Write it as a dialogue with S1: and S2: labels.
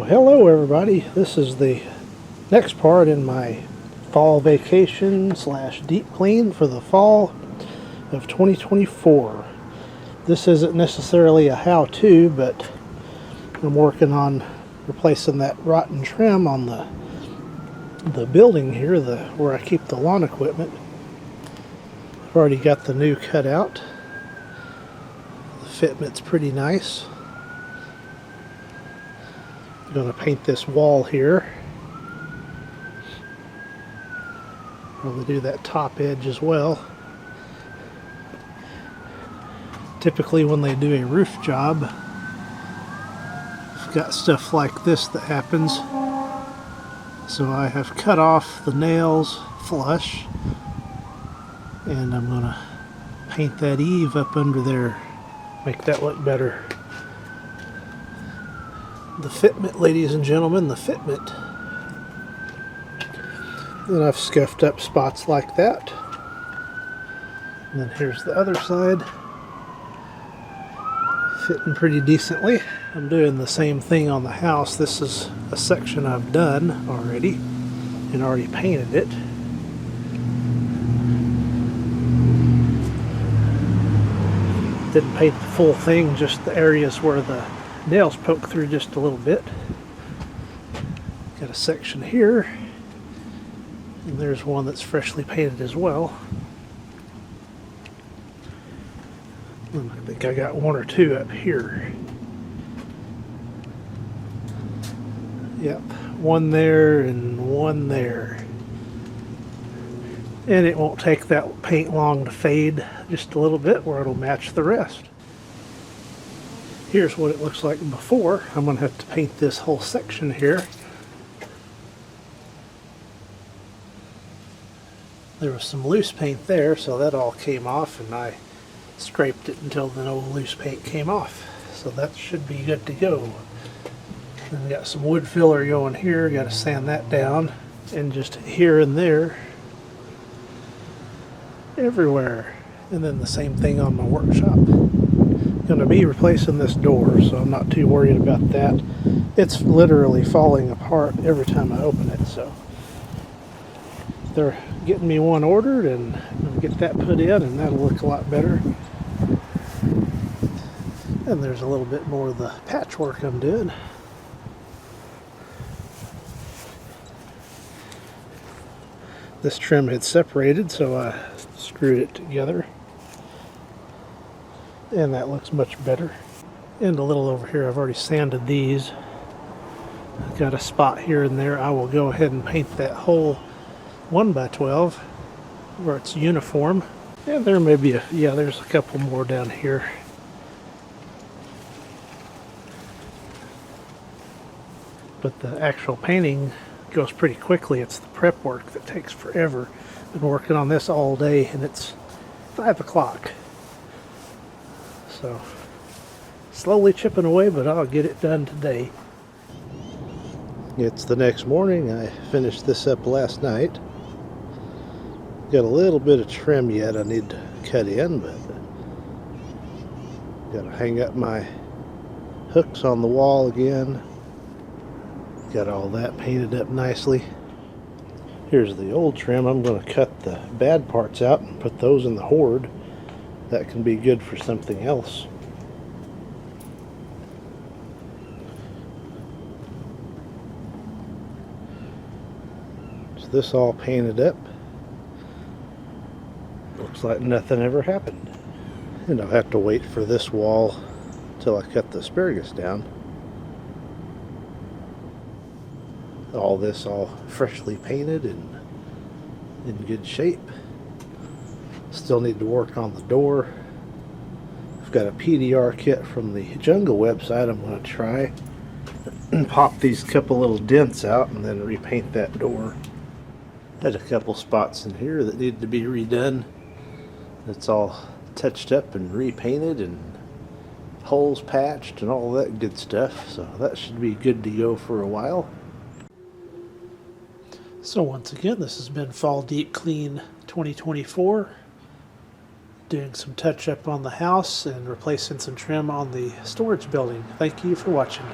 S1: Well, hello everybody. This is the next part in my fall vacation / deep clean for the fall of 2024. This isn't necessarily a how-to, but I'm working on replacing that rotten trim on the building here, where I keep the lawn equipment. I've already got the new cutout. The fitment's pretty nice. I'm going to paint this wall here. Probably do that top edge as well. Typically when they do a roof job, I've got stuff like this that happens. So I have cut off the nails flush, and I'm going to paint that eave up under there, make that look better. The fitment, ladies and gentlemen, the fitment. Then I've scuffed up spots like that. And then here's the other side. Fitting pretty decently. I'm doing the same thing on the house. This is a section I've done already and already painted it. Didn't paint the full thing, just the areas where the nails poke through just a little bit. Got a section here, and there's one that's freshly painted as well. And I think I got one or two up here. Yep, one there and one there. And it won't take that paint long to fade, just a little bit where it'll match the rest. Here's what it looks like before. I'm going to have to paint this whole section here. There was some loose paint there, so that all came off, and I scraped it until the no loose paint came off. So that should be good to go. Then we got some wood filler going here. Got to sand that down, and just here and there, everywhere. And then the same thing on my workshop. Going to be replacing this door, so I'm not too worried about that. It's literally falling apart every time I open it, so they're getting me one ordered, and I'll get that put in, and that'll look a lot better. And there's a little bit more of the patchwork I'm doing. This trim had separated, so I screwed it together. And that looks much better. And a little over here, I've already sanded these. I've got a spot here and there. I will go ahead and paint that whole 1x12 where it's uniform. And there may be there's a couple more down here. But the actual painting goes pretty quickly. It's the prep work that takes forever. Been working on this all day, and it's 5 o'clock. So, slowly chipping away, but I'll get it done today. It's the next morning. I finished this up last night. Got a little bit of trim yet I need to cut in, but got to hang up my hooks on the wall again. Got all that painted up nicely. Here's the old trim. I'm going to cut the bad parts out and put those in the hoard. That can be good for something else. So this all painted up. Looks like nothing ever happened. And I'll have to wait for this wall till I cut the asparagus down. All this all freshly painted and in good shape. Still need to work on the door. I've got a PDR kit from the Jungle website I'm going to try and pop these couple little dents out and then repaint that door. Had a couple spots in here that need to be redone. It's all touched up and repainted and holes patched and all that good stuff, so that should be good to go for a while. So once again, this has been Fall Deep Clean 2024. Doing some touch up on the house and replacing some trim on the storage building. Thank you for watching.